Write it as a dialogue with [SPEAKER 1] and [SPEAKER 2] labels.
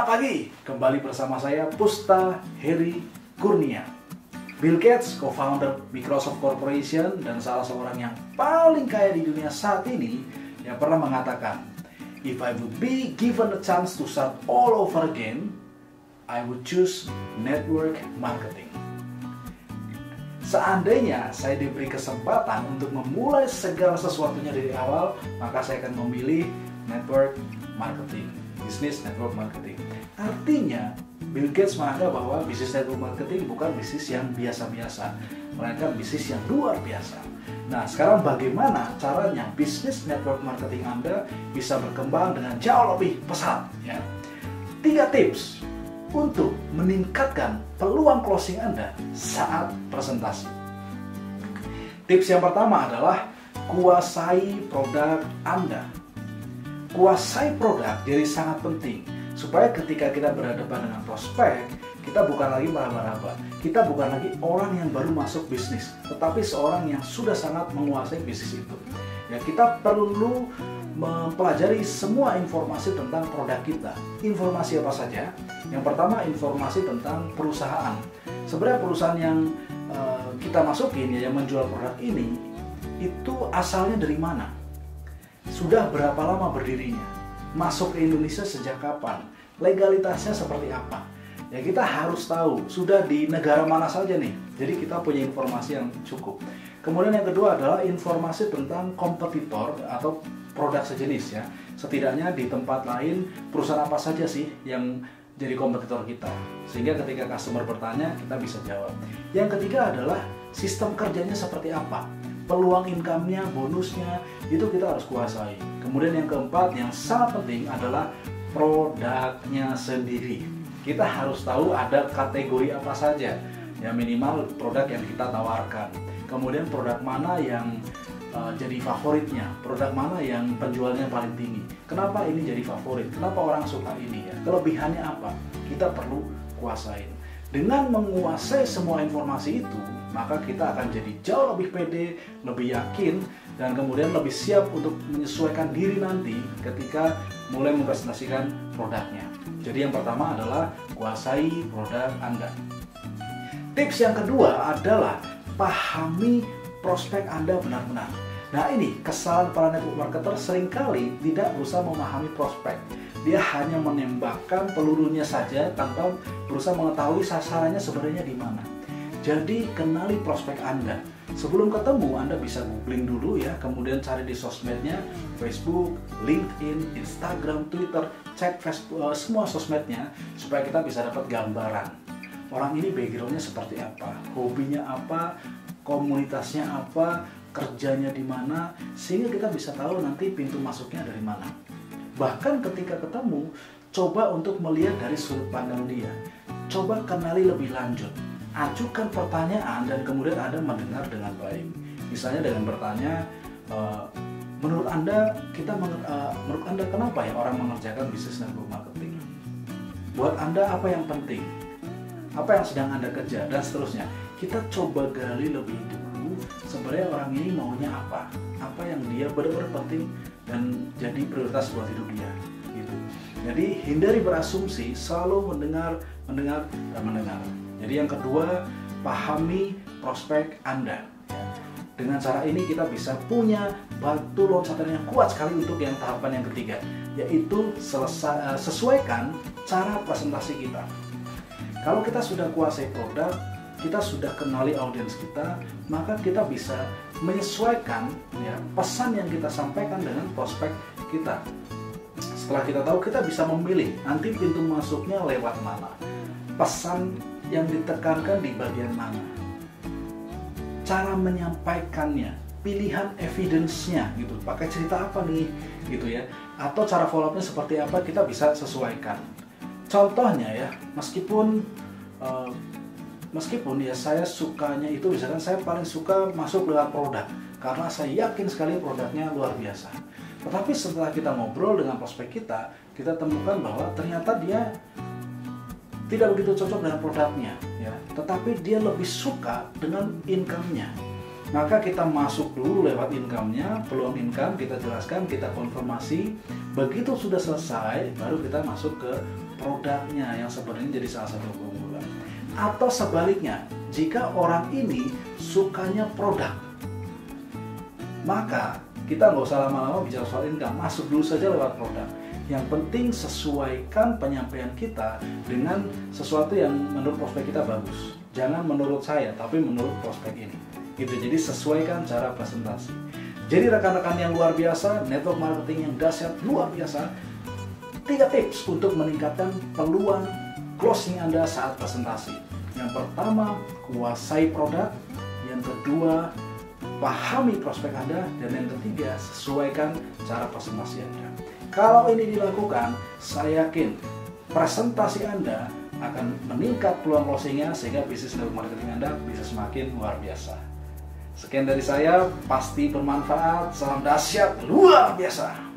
[SPEAKER 1] Selamat pagi, kembali bersama saya Pusta Heri Kurnia. Bill Gates, co-founder Microsoft Corporation dan salah seorang yang paling kaya di dunia saat ini, yang pernah mengatakan, "If I would be given a chance to start all over again, I would choose network marketing." Seandainya saya diberi kesempatan untuk memulai segala sesuatunya dari awal, maka saya akan memilih network marketing, bisnis network marketing. Artinya, Bill Gates menganggap bahwa bisnis network marketing bukan bisnis yang biasa-biasa, melainkan bisnis yang luar biasa. Nah, sekarang bagaimana caranya bisnis network marketing Anda bisa berkembang dengan jauh lebih pesat? Ya. 3 tips untuk meningkatkan peluang closing Anda saat presentasi. Tips yang pertama adalah kuasai produk Anda. Kuasai produk jadi sangat penting supaya ketika kita berhadapan dengan prospek, kita bukan lagi meraba-raba, kita bukan lagi orang yang baru masuk bisnis, tetapi seorang yang sudah sangat menguasai bisnis itu. Ya, kita perlu mempelajari semua informasi tentang produk kita. Informasi apa saja? Yang pertama, informasi tentang perusahaan. Sebenarnya perusahaan yang kita masukin, ya, yang menjual produk ini, itu asalnya dari mana? Sudah berapa lama berdirinya? Masuk ke Indonesia sejak kapan? Legalitasnya seperti apa? Ya, kita harus tahu sudah di negara mana saja nih. Jadi kita punya informasi yang cukup. Kemudian yang kedua adalah informasi tentang kompetitor atau produk sejenis, ya. Setidaknya di tempat lain perusahaan apa saja sih yang jadi kompetitor kita. Sehingga ketika customer bertanya, kita bisa jawab. Yang ketiga adalah sistem kerjanya seperti apa? Peluang income-nya, bonusnya, itu kita harus kuasai. Kemudian yang keempat, yang sangat penting adalah produknya sendiri. Kita harus tahu ada kategori apa saja, ya, minimal produk yang kita tawarkan. Kemudian produk mana yang jadi favoritnya, produk mana yang penjualnya paling tinggi. Kenapa ini jadi favorit? Kenapa orang suka ini, ya? Kelebihannya apa? Kita perlu kuasain. Dengan menguasai semua informasi itu, maka kita akan jadi jauh lebih pede, lebih yakin, dan kemudian lebih siap untuk menyesuaikan diri nanti ketika mulai mempresentasikan produknya. Jadi yang pertama adalah kuasai produk Anda. Tips yang kedua adalah pahami prospek Anda benar-benar. Nah, ini kesalahan para network marketer seringkali tidak berusaha memahami prospek. Dia hanya menembakkan pelurunya saja tanpa berusaha mengetahui sasarannya sebenarnya di mana. Jadi kenali prospek Anda. Sebelum ketemu, Anda bisa googling dulu, ya, kemudian cari di sosmednya, Facebook, LinkedIn, Instagram, Twitter, cek Facebook, semua sosmednya supaya kita bisa dapat gambaran. Orang ini backgroundnya seperti apa, hobinya apa, komunitasnya apa, kerjanya di mana, sehingga kita bisa tahu nanti pintu masuknya dari mana. Bahkan ketika ketemu, coba untuk melihat dari sudut pandang dia. Coba kenali lebih lanjut. Ajukan pertanyaan dan kemudian Anda mendengar dengan baik. Misalnya dengan bertanya, menurut Anda kenapa ya orang mengerjakan bisnis network marketing? Buat Anda apa yang penting? Apa yang sedang Anda kejar? Dan seterusnya. Kita coba gali lebih dulu sebenarnya orang ini maunya apa? Apa yang dia benar-benar penting dan jadi prioritas buat hidup dia, gitu. Jadi hindari berasumsi, selalu mendengar dan mendengar. Jadi yang kedua, pahami prospek Anda. Dengan cara ini kita bisa punya batu loncatan yang kuat sekali untuk yang tahapan yang ketiga, yaitu sesuaikan cara presentasi kita. Kalau kita sudah kuasai produk, kita sudah kenali audiens kita, maka kita bisa menyesuaikan, ya, pesan yang kita sampaikan dengan prospek kita. Setelah kita tahu, kita bisa memilih nanti pintu masuknya lewat mana, pesan yang ditekankan di bagian mana, cara menyampaikannya, pilihan evidence-nya, gitu, pakai cerita apa nih, gitu, ya, atau cara follow-up-nya seperti apa, kita bisa sesuaikan. Contohnya, ya, meskipun ya saya sukanya itu, misalkan saya paling suka masuk lewat produk karena saya yakin sekali produknya luar biasa. Tetapi setelah kita ngobrol dengan prospek kita temukan bahwa ternyata dia tidak begitu cocok dengan produknya, ya. Tetapi dia lebih suka dengan income-nya. Maka kita masuk dulu lewat income-nya, peluang income kita jelaskan, kita konfirmasi. Begitu sudah selesai, baru kita masuk ke produknya yang sebenarnya jadi salah satu keunggulan. Atau sebaliknya, jika orang ini sukanya produk, maka kita nggak usah lama-lama bicara soal income, masuk dulu saja lewat produk. Yang penting sesuaikan penyampaian kita dengan sesuatu yang menurut prospek kita bagus. Jangan menurut saya, tapi menurut prospek ini. Gitu. Jadi sesuaikan cara presentasi. Jadi rekan-rekan yang luar biasa, network marketing yang dahsyat luar biasa. 3 tips untuk meningkatkan peluang closing Anda saat presentasi. Yang pertama, kuasai produk. Yang kedua, pahami prospek Anda. Dan yang ketiga, sesuaikan cara presentasi Anda. Kalau ini dilakukan, saya yakin presentasi Anda akan meningkat peluang closingnya sehingga bisnis network marketing Anda bisa semakin luar biasa. Sekian dari saya, pasti bermanfaat. Salam dahsyat luar biasa.